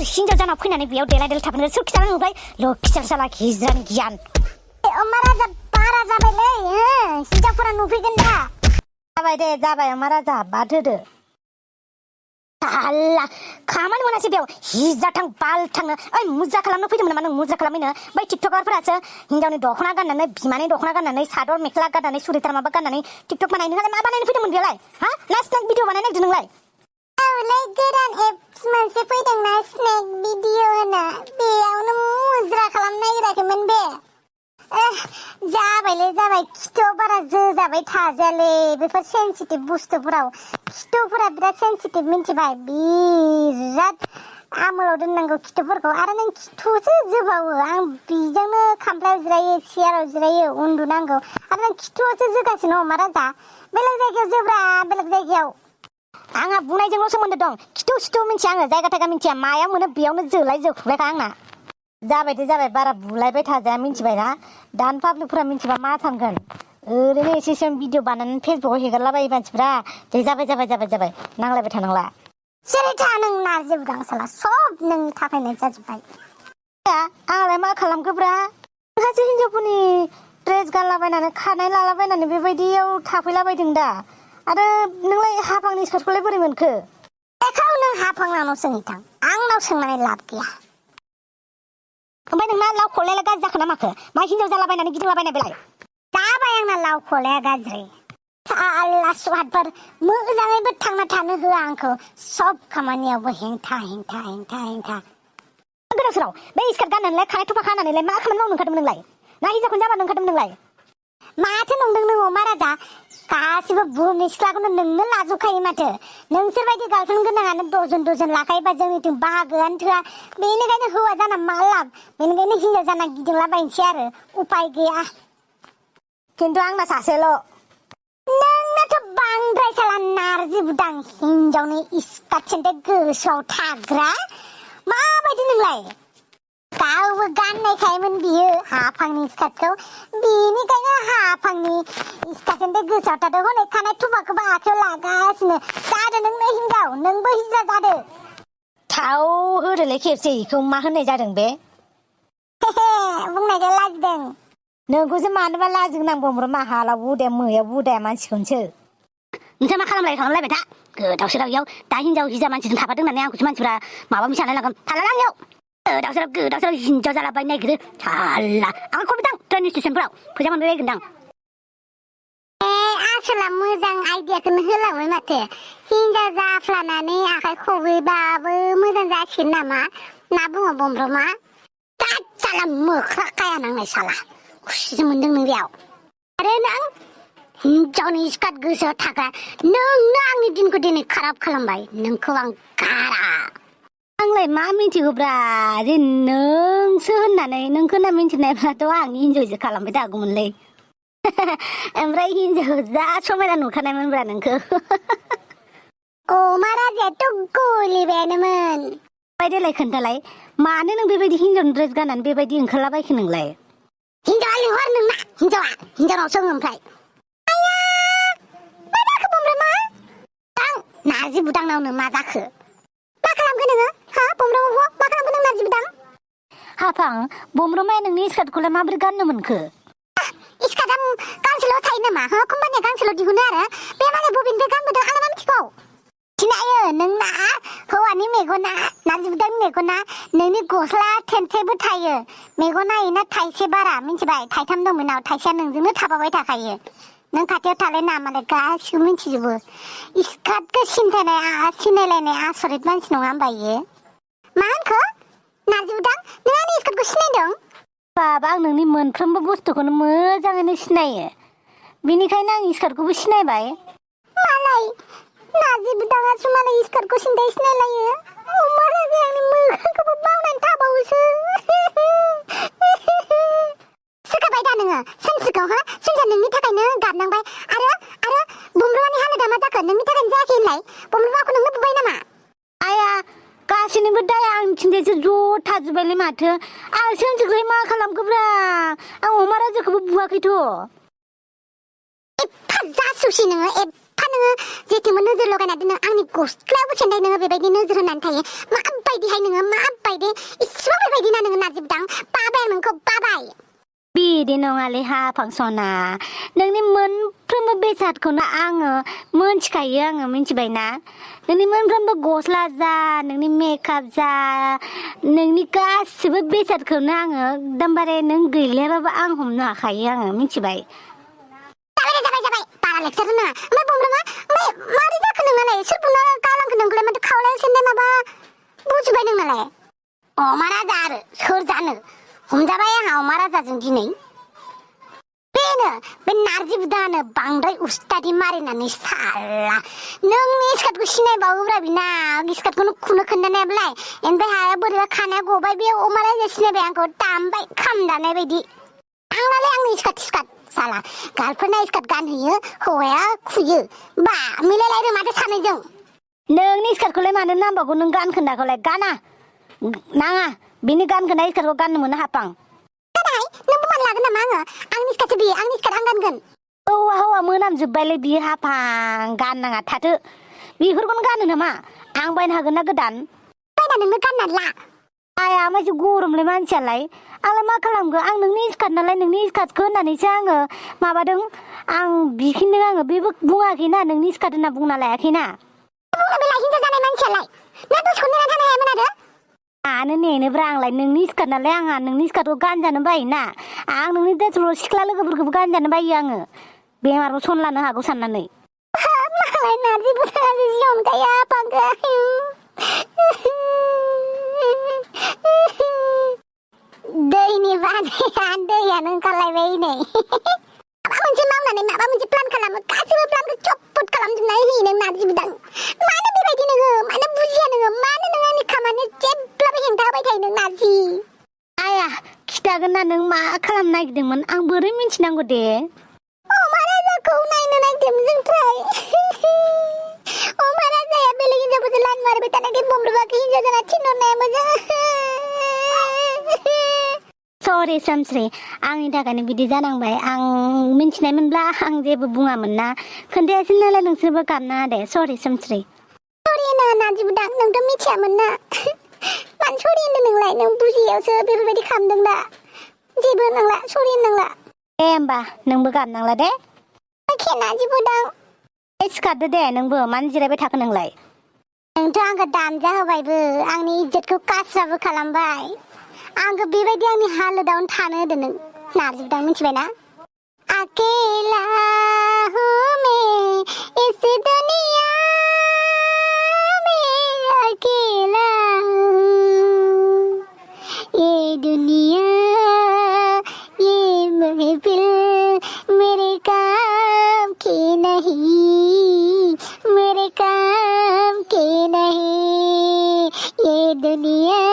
हिन्जाव जाना फैनानै बेयाव देलाय देलाय थाफैनो सोर खिथानो नुबाय लखिसार साला हिजरानि गियान अमा राजा बारा जाबायलै हिन्जावफोरा नुफैगोन दा जाबाय दे जाबाय अमा राजा बाद होदो साला खामानि मोनासै बेयाव हिजाथां बालथांनो ओइ मुजा खालामनो फैदोंमोन नामा नों मुजा खालामैनो बै टिकटकारफोरासो हिन्जावनि दख'ना गाननानै बिमानि दख'ना गाननानै सादर मेख्ला गाननानै सुरिटार माबा गाननानै टिकटक बानायनो नोंलाय मा बानायनो फैदोंमोन बेयावलाय हा ना स्नेक भिडिअ बानायनो नागिरदों नोंलाय औलै गोदान एप्स मोनसे फैदोंना स्नेक भिडिअ होनो बेयावनो मुज्रा खालामनो नागिराखैमोन बे जाबायलै जाबाय खिथुआव बारा जोजाबाय थाजायालै बेफोर सेन्सिटिभ बुस्थुफोराव खिथुफोरा बिराद सेन्सिटिभ मिन्थिबाय बिराद आमोलाव दोननांगौ खिथुफोरखौ आरो नों खिथुसो जोबावो आं बिजोंनो खामफ्लायाव जिरायो चेयाराव जिरायो उन्दुनांगौ आरो नों खिथुआवसो जोगासिनो अमा राजा बेलेग जायगायाव जोब्रा बेलेग जायगायाव आंहा बुंनायजोंल' सोमोन्दो दं खिथु सिथु मिन्थिया आङो जायगा थायगा मिन्थिया मायाव मोनो बेयावनो जोलाय जोखुबायखा आंना जाबाय दे जाबाय बारा बुलायबाय थाजाया मिन्थिबायना दान पाब्लिकफोरा मिन्थिबा मा सानगोन ओरैनो एसे सम भिडिअ बानायनानै फेसबुकाव हेगारलाबायो मानसिफ्रा दे जाबाय जाबाय जाबाय जाबाय नांलायबाय थानांला सिरि था नों नारजि बुदां साला सब नोंनि थाखायनो जाजोब्बाय आंलाय मा खालामखोब्रा माखासे हिन्जावफोरनि ड्रेस गानलाबायनानै खानाय लालाबायनानै बेबायदियाव थाफैलाबायदों दा आरो नोंलाय हाफांनि स्कार्टखौलाय बोरै मोनखो बेखौ नों हाफांनाव सोंहैथां आंनाव सोंनानै लाब गैया ओमफ्राय नोंना लाव खलाया गाज्रि जाखो ना माखो मा हिन्जाव जालाबायनानै गिदिंलाबायनाय बेलाय जाबाय आंना लाव खलाया गाज्रि साला सुवादफोर मोजाङैबो थांना थानो होआ आंखौ सब खामानियावबो हेंथा हेंथा हेंथा हेंथा गोदाव सोराव बे स्कार्ट गाननानैलाय खानाय थफा खानानैलाय मा खामानि मावनो ओंखारदोंमोन नोंलाय ना हिन्जावखौनो जाबानो ओंखारदोंमोन नोंलाय माथो नंदों नों अमा राजा गासिबो बुहुमनि सिख्लाखौनो नोंनो लाजोबखायो माथो नोंसोरबायदि गार्लफ्रेन्ड गोनाङानो दजन दजन लाखायोबा जोंनिथिं बाहागोआनो थोआ बेनिखायनो हौवा जाना मा लाब बेनिखायनो हिन्जाव जाना गिदिंलाबायनोसै आरो उपाय गैया खिन्थु आंना सासेल' नोंनाथ' बांद्राय साला नारजि बुदां हिन्जावनि स्कार्ट सेन्टार गोसोआव थाग्रा माबायदि नोंलाय गावबो गाननायखायमोन बियो हाफांनि स्कार्टखौ बेनिखायनो हाफांनि स्कार्ट सेन्टार गोसोआव थादों हनै खानाय थुफाखौबो आखायाव लागासिनो जादो नोंनो हिन्जाव नोंबो हिज्रा जादो थाव होदोलै खेबसे इखौ मा होननाय जादों बे बुंनायखौ लाजिदों नोंखौसो मानोबा लाजिनांगौ ओमफ्राय मा हालाव उदाया मैयाव उदाया मानसिखौसो नोंसोर मा खालामलायबाय था गोदाव सोराव इयाव दा हिन्जाव हिजा मानसिजों थाफादों होननानै आंखौसो मानसिफ्रा माबा मोनसे सानलाय लागोन थाला आंनियाव गोदाव सोराव हिन्जाव जालाबायनो नागिरो साला आं खबिदां ट्रेन स्टेसनफ्राव फैसा मोनबाय बायगोनदां आसोला मोजां आइडियाखौनो होलांबाय माथो हिन्जाव जाफ्लानानै आखाइ खबैबाबो मोजां जासिगोन नामा ना बुङो बमब्रमा साला मोख्रा काया नांनाय साला खुसिसो मोनदों नों बेयाव आरो नों हिन्जावनि स्कार्ट गोसोआव थाग्रा नोंनो आंनि दिनखौ दिनै खाराब खालामबाय नोंखौ आं गारा आंलाय मा मिथिगौब्रा जे नोंसो होननानै नोंखौ ना मिथिनायब्लाथ' आं इन्जयसो खालामबाय थागौमोनलै ओमफ्राय हिन्जाव जा समायना नुखानायमोनब्रा नोंखौ अमा राजायाथ' गलिबायानोमोन ओमफ्राय देलाय खोन्थालाय मानो नों बेबायदि हिन्जावनि ड्रेस गाननानै बेबायदि ओंखारलाबायखो नोंलाय हिन्जावा लिंहर नोंना हिन्जावनाव सों ओमफ्राय मा जाखो बमब्रमा आं नारजि बुदांनावनो मा जाखो मा खालामखो नोङो हा बमब्रमा मा खालामखो नों नारजि बुदां हाफां बमब्रमाया नोंनि स्कार्टखौलाय माबोरै गाननो मोनखो स्कार्टआ गांसेल' थायो नामा हो कम्पानिया गांसेल' दिहुनो आरो बे मालाय बबेनिफ्राय गानबोदों आं मा मिथिगौ सिनायो नोंना हौवानि मेगना नारजि बुदांनि मेगना नोंनि गस्ला थेन्थेबो थायो मेगना इना थाइसे बारा मिथिबाय थाइथाम दं बेनाव थाइसेया नोंजोंनो थाफाबाय थाखायो नों खाथियाव थालाय ना मालाय गासिबो मिथिजोबो स्कार्टखौ सिनायलायनाय आसरित मानसि नङा होमबा इयो मा होनखो नारजि बुदां नों आंनि स्कार्टखौ सिनायदों बाबा आं नोंनि मोनफ्रोमबो बुस्थुखौनो मोजाङैनो सिनायो बेनिखायनो आं स्कार्टखौबो सिनायबाय मालाय नारजि बुदाङासो मालाय स्कार्टखौ सिनायलायो अमा राजाया आंनि मोखांखौबो बावनानै थाबावोसो सोखाबाय दा नोङो सानसेखौ हा सानसेया नोंनि थाखायनो गाबनांबाय आरो बमब्रमानि हालोदा मा जाखो नोंनि थाखायनो जायाखै होनलाय बमब्रमाखौ नोंनो बुबाय नामा आया गासैनिबो दाया आंथिंजायसो ज' थाजोब्बायलै माथो आं सोमजिग्राय मा खालामखोब्रा आं अमा राजाखौबो बुवाखैथ' एफा जासुसि नोङो एफा नोङो जेथिंबो नोजोर लगायना दोनो आंनि गस्लायावबो सेन्दाय नोङो बेबायदि नोजोर होनानै थायो माबायदिहाय नोङो माबायदि इसेबां बेबायदि ना नोङो नारजि बुदां बाबाय आं नोंखौ बाबाय बिदि नङालै हाफां सना नोंनि मोनफ्रोमबो बेसादखौनो आङो मोनथिखायो आङो मिथिबायना नोंनि मोनफ्रोमबो गस्ला जा नोंनि मेकआप जा नोंनि गासिबो बेसादखौनो आङो एकदमबारे नों गैलायाबाबो आं हमनो हाखायो आङो मिथिबाय जाबाय बारा लेक्सार होना ओमफ्राय बुंब्रमा ओमफ्राय मारै जाखो नोंनालाय सोर बुंना गालांखो नोंखौलाय माथो खावलायाव सेन्दाय माबा बुजिबाय नोंनालाय अमा राजा आरो सोर जानो हमजाबाय आंहा अमा राजाजों दिनै बेनो बे नारजि बुदानो बांद्राय उस्तादि मारिनानै साला नोंनि स्कार्टखौ सिनायबावोब्रा बिना स्कार्टखौनो खुनो खोन्थानायालाय ओमफ्राय हाया बोरैबा खानाया गबाय बे अमा राजा सिनायबाय आंखौ दामबाय खामदानाय बायदि आंनालाय आंनि स्कार्ट साला गारफोरना स्कार्ट गानहैयो हौवाया खुयो बा मिलायलायदों माथो सानैजों नोंनि स्कार्टखौलाय मानो नांबावगौ नों गानखोन्दाखौलाय गाना नाङा बिनि गानखोन्दा स्कार्टखौ गाननो मोनो हाफां गानाय नोंबो मान लागोन नामा आंनि स्कार्टसो बियो आंनि स्कार्ट आं गानगोन हौवा मोनामजोब्बायलै बियो हाफां गाननाङा थाथो बेफोरखौनो गानो नामा आं बायनो हागोन ना गोदान बायना नोंनो गाननानै ला आया मानसि गरमलै मानसियालाय आंलाय मा खालामगोन आं नोंनि स्कार्ट नालाय नोंनि स्कार्टखौ होननानैसो आङो माबादों आं बिफिनदों आङो बेबो बुङाखैना नोंनि स्कार्ट होनना बुंना लायाखैना बुंनो बे लाखिनजा जानाय मानसियालाय ना दसेखौ नेना थानो हायामोन आरो मानो नेनोब्रा आंलाय नोंनि स्कार्ट नालाय आंहा नोंनि स्कार्टखौ गानजानो बायोना आं नोंनि देथ्र सिख्ला लोगोफोरखौबो गानजानो बायो आङो बेमारबो सनलानो हागौ साननानै मालाय नारजि बुदाङासो जि अनखायो आफांखौ दैनि बानाया दैयानो ओंखारलायबाय नै माबा मोनसे मावनानै माबा मोनसे प्लान खालामो गासैबो प्लानखौ चपट खालामजोबनानै होयो नों नारजि बुदां मानो बेबायदि नोङो मानो बुजिया नोङो मानो नों आंनि खामानि जेब्लाबो हेंथा होबाय थायो नों नारजि आया खिथागोन ना नों मा खालामनो नागिरदोंमोन आं बोरै मिन्थिनांगौ दे अमा राजाखौ नायनो नागिरदोंमोन जों ट्राय अमा राजाया बेलेग हिनजावफोरजों लाइन मारिबाय थानायखाय बमब्रबाखौ हिनजाव जाना थिनहरनाया मोजां सरि सामस्रि आंनि थाखायनो बिदि जानांबाय आं मिन्थिनायमोनब्ला आं जेबो बुङामोन ना खोन्थायासै नालाय नोंसोरबो गाबनाङा दे सरि सामस्रि सरि होनाङा नारजि बुदां नोंथ' मिथियामोन ना मानो सरि होनदों नोंलाय नों बुजियावसो बेफोरबायदि खालामदों दा जेबो होनांला सरि होननांला दे होमबा नोंबो गाबनांला दे नारजि बुदां सिखारदो दे नोंबो मानो जिरायबाय थाखो नोंलाय नोंथ' आंखौ दामजा होबायबो आंनि इज्जतखौ कास्राबो खालामबाय आंखौ बेबायदि आंनि हालोदावनो थानो होदो नों नारजि बुदां मिथिबायना अकेला हूँ मैं इस दुनिया में अकेला ये दुनिया ये महफिल मेरे काम की नहीं मेरे काम की नहीं ये दुनिया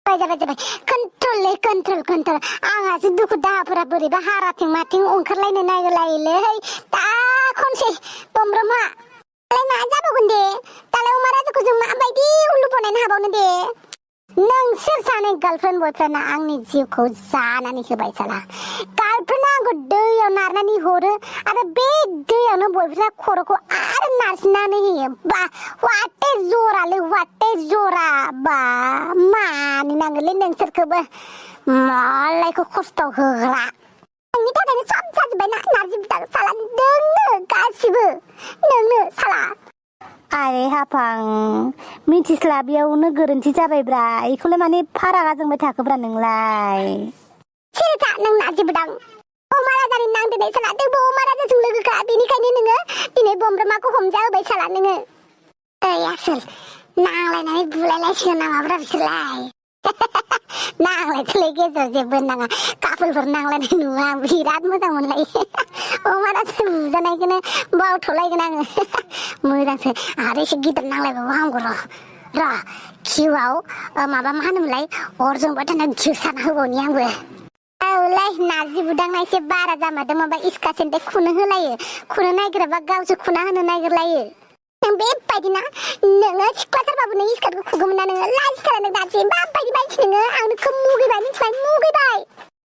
जाबाय कन्ट्रल आंहासो दुखु दाहाफोरा बोरैबा हाराथिं माथिं ओंखारलायनो नागिरलायोलै दा खनसे बमब्रमा दालाय मा जाबावगोन दे दालाय अमा राजाखौ जों माबायदि उल्लु बनायनो हाबावनो दे नोंसोर सानै गार्लफ्रेन्ड बयफ्रेन्डआ आंनि जिउखौ जानानै होबाय साला गार्लफ्रेन्डआ आंखौ दैयाव नारनानै हरो आरो बे दैयावनो बयफ्रा खर'खौ आरो नारसिननानै होयो बा वाटे जरा बा मानि नांगोनलै नोंसोरखौबो मालायखौ खस्थ' होग्रा नोंनि थाखायनो सब जाजोब्बाय ना नारजि बुदां साला नोंनो गासिबो नोंनो साला आरे हाफां मिथिस्लाबियावनो गोरोन्थि जाबायब्रा इखौलाय माने फारागा जोंबाय थाखोब्रा नोंलाय सिरिथा नों नारजि बुदां अमा राजानि नांदेनाय साला नोंबो अमा राजाजों लोगोखा बेनिखायनो नोङो दिनै बमब्रमाखौ हमजा होबाय साला नोङो ओइ आसोल नांलायनानै बुलायलायसिगोन नामाब्रा बिसोरलाय नांलायथोलै गेजेराव जेबो नाङा कापोलफोर नांलायनाय नुवा बिराद मोजां मोनलायो अमा राजा बुजानायखौनो बावथ'लायगोन आङो मोजांसो आरो एसे गिदिर नांलायबाबो हामगौ र' किउआव माबा मा होनोमोनलाय अर जोंबाय थानाय घिउ साना होबावनि आंबो औलाय नारजि बुदांना एसे बारा जामारदों माबा इस्का सेन्टे खुनो होलायो खुनो नागिराबा गावसो खुना होनो नागिरलायो नों बेबायदि ना नोङो सिख्लाथारबाबो नों स्कार्टखौ खुगौमोन ना नोङो लाजिथारा नों दासि माबायदि मानसि नोङो आं नोंखौ मुगैबाय मिथिबाय मुगैबाय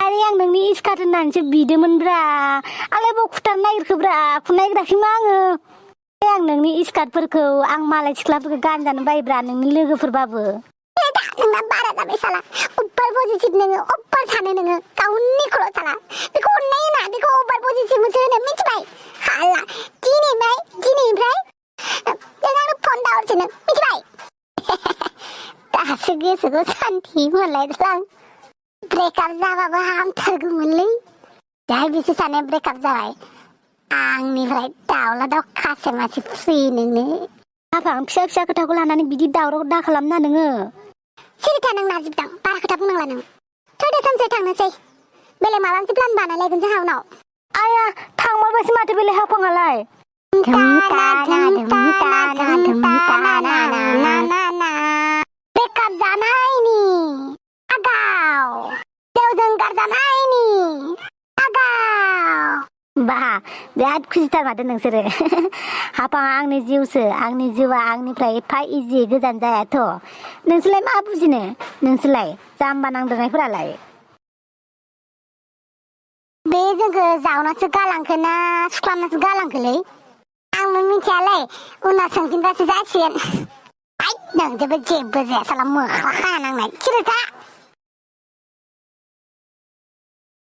माने आं नोंनि स्कार्ट होननानैसो बिदोंमोनब्रा आंलाय बाव खुथारनो नागिरखोब्रा खुनो नागिराखैमा आङो आं नोंनि स्कार्टफोरखौ आं मालाय सिख्लाफोरखौ गानजानो बायोब्रा नोंनि लोगोफोरबाबो नोंना बारा जाबाय साला अब्बार पजिटिभ नोङो अब्बार सानो नोङो गावनि खर' साला बेखौ अननाय होना बेखौ अब्बार पजिटिभसो होनो मिथिबाय हाला दिनैनिफ्राय नों आंनो फन दाहरसै नों मिथिबाय दासो गोसोखौ सान्थि मोनलायदों ब्रेकआप जाबाबो हामथारगौमोनलै दाहाय बिसोर सानैया ब्रेकआप जाबाय आंनिफ्राय दाउला दाउ खासे मासे फ्रि नोंनो हाफां फिसा फिसा खोथाखौ लानानै बिदि दावराव दा खालामना नोङो सिरिथा नों नाजिबदां बारा खोथा बुंनांला नों थौदो सानसे थांनोसै बेलेग माबा मोनसे प्लान बानायलायगोन जोंहा उनाव आया थांमारबायसो माथो बेलाय हाफाङालाय ब्रेकआप जानायनि आगाव देवजों गारजानायनि आगाव बा बिराद खुसिथार माथो नोंसोरो हाफाङा आंनि जिउसो आंनि जिउआ आंनिफ्राय एफा इजि गोजान जायाथ' नोंसोरलाय मा बुजिनो नोंसोरलाय जाम्बा नांदोंनायफोरालाय बे जोंखौ जावनासो गालांखो ना सुख्लामनासो गालांखोलै आंबो मिथियालै उनाव सोंफिनबासो जासिगोन नोंजोंबो जेबो जाया साला मोख्रा खाया नांनाय सिरिथा